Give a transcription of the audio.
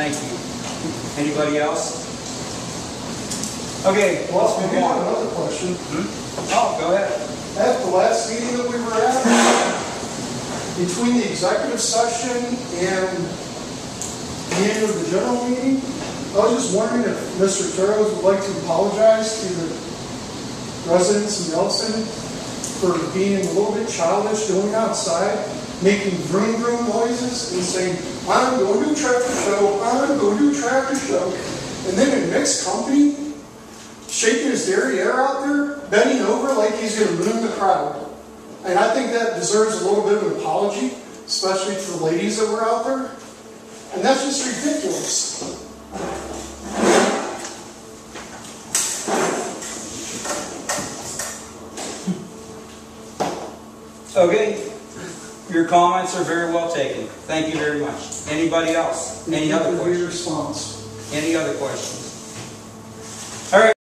Thank you. Anybody else? Okay, Well, let's I move do have on. another question. Oh, go ahead. At the last meeting that we were at, between the executive session and the end of the general meeting, I was just wondering if Mr. Turrows would like to apologize to the residents of Nelson for being a little bit childish, going outside, making vroom vroom noises and saying, I'm going to a tractor show, I'm going to a tractor show. And then in mixed company, shaking his derriere out there, bending over like he's going to ruin the crowd. And I think that deserves a little bit of an apology, especially to the ladies that were out there. And that's just ridiculous. Okay, your comments are very well taken. Thank you very much. Anybody else? Any other questions? Response. Any otall questions?